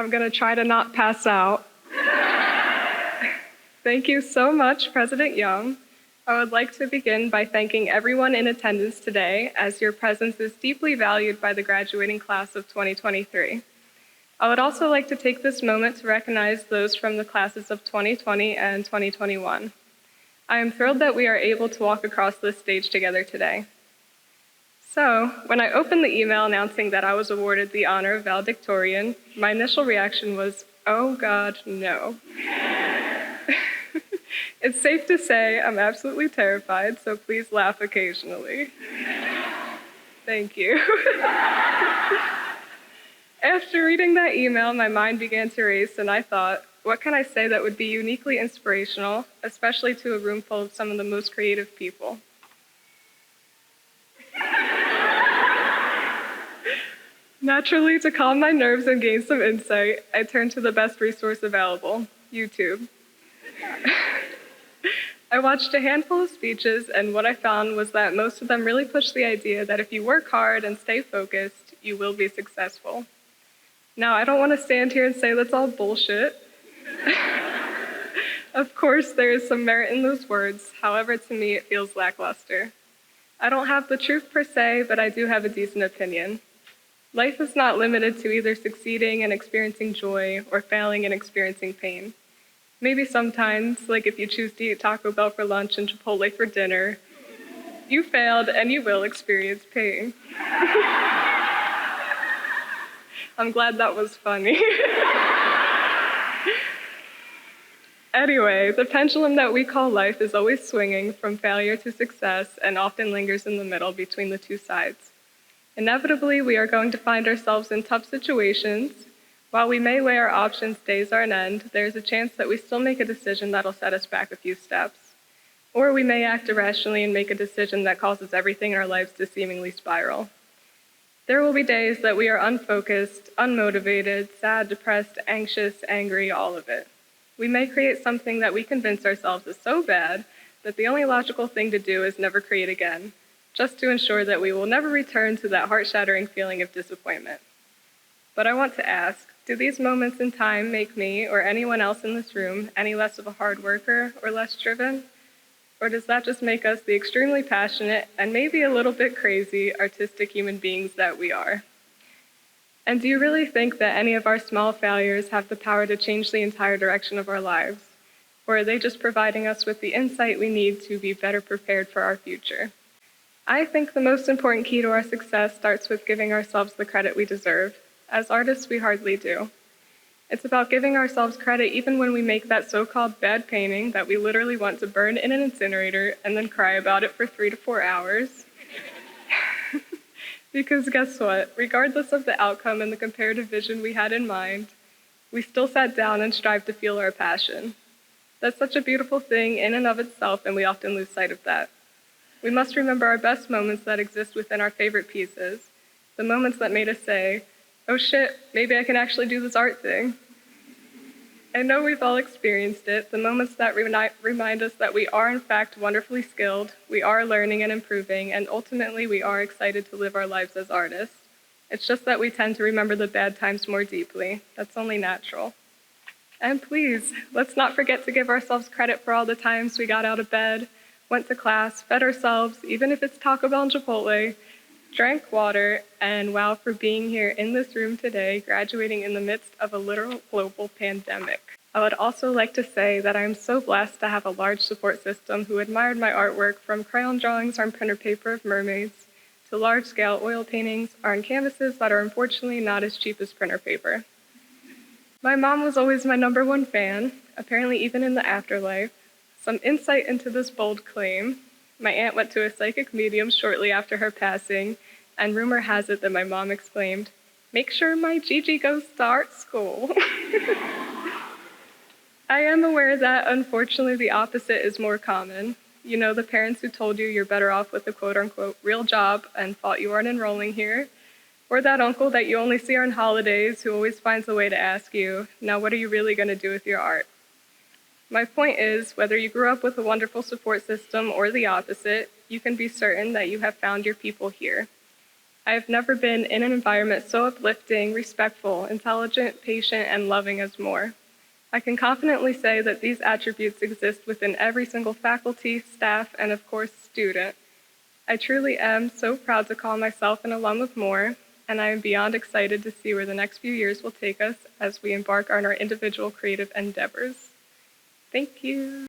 I'm going to try to not pass out. Thank you so much, President Young. I would like to begin by thanking everyone in attendance today, as your presence is deeply valued by the graduating class of 2023. I would also like to take this moment to recognize those from the classes of 2020 and 2021. I am thrilled that we are able to walk across this stage together today. So, when I opened the email announcing that I was awarded the honor of valedictorian, my initial reaction was, oh God, no. It's safe to say I'm absolutely terrified, so please laugh occasionally. Thank you. After reading that email, my mind began to race, and I thought, what can I say that would be uniquely inspirational, especially to a room full of some of the most creative people? Naturally, to calm my nerves and gain some insight, I turned to the best resource available, YouTube. I watched a handful of speeches, and what I found was that most of them really pushed the idea that if you work hard and stay focused, you will be successful. Now, I don't want to stand here and say that's all bullshit. Of course, there is some merit in those words. However, to me, it feels lackluster. I don't have the truth per se, but I do have a decent opinion. Life is not limited to either succeeding and experiencing joy or failing and experiencing pain. Maybe sometimes, like if you choose to eat Taco Bell for lunch and Chipotle for dinner, you failed and you will experience pain. I'm glad that was funny. Anyway, the pendulum that we call life is always swinging from failure to success and often lingers in the middle between the two sides. Inevitably, we are going to find ourselves in tough situations. While we may weigh our options days on end, there's a chance that we still make a decision that'll set us back a few steps. Or we may act irrationally and make a decision that causes everything in our lives to seemingly spiral. There will be days that we are unfocused, unmotivated, sad, depressed, anxious, angry, all of it. We may create something that we convince ourselves is so bad that the only logical thing to do is never create again, just to ensure that we will never return to that heart-shattering feeling of disappointment. But I want to ask, do these moments in time make me or anyone else in this room any less of a hard worker or less driven? Or does that just make us the extremely passionate and maybe a little bit crazy artistic human beings that we are? And do you really think that any of our small failures have the power to change the entire direction of our lives? Or are they just providing us with the insight we need to be better prepared for our future? I think the most important key to our success starts with giving ourselves the credit we deserve. As artists, we hardly do. It's about giving ourselves credit even when we make that so-called bad painting that we literally want to burn in an incinerator and then cry about it for 3 to 4 hours. Because guess what? Regardless of the outcome and the comparative vision we had in mind, we still sat down and strived to feel our passion. That's such a beautiful thing in and of itself, and we often lose sight of that. We must remember our best moments that exist within our favorite pieces, the moments that made us say, oh shit, maybe I can actually do this art thing. I know we've all experienced it, the moments that remind us that we are in fact wonderfully skilled, we are learning and improving, and ultimately we are excited to live our lives as artists. It's just that we tend to remember the bad times more deeply. That's only natural. And please, let's not forget to give ourselves credit for all the times we got out of bed, went to class, fed ourselves, even if it's Taco Bell and Chipotle, drank water, and wow for being here in this room today, graduating in the midst of a literal global pandemic. I would also like to say that I am so blessed to have a large support system who admired my artwork, from crayon drawings on printer paper of mermaids to large-scale oil paintings on canvases that are unfortunately not as cheap as printer paper. My mom was always my #1 fan, apparently even in the afterlife. Some insight into this bold claim: my aunt went to a psychic medium shortly after her passing, and rumor has it that my mom exclaimed, "Make sure my Gigi goes to art school." I am aware that, unfortunately, the opposite is more common. You know, the parents who told you you're better off with a quote-unquote real job and thought you weren't enrolling here, or that uncle that you only see on holidays who always finds a way to ask you, now what are you really going to do with your art? My point is, whether you grew up with a wonderful support system or the opposite, you can be certain that you have found your people here. I have never been in an environment so uplifting, respectful, intelligent, patient, and loving as Moore. I can confidently say that these attributes exist within every single faculty, staff, and of course, student. I truly am so proud to call myself an alum of Moore, and I am beyond excited to see where the next few years will take us as we embark on our individual creative endeavors. Thank you.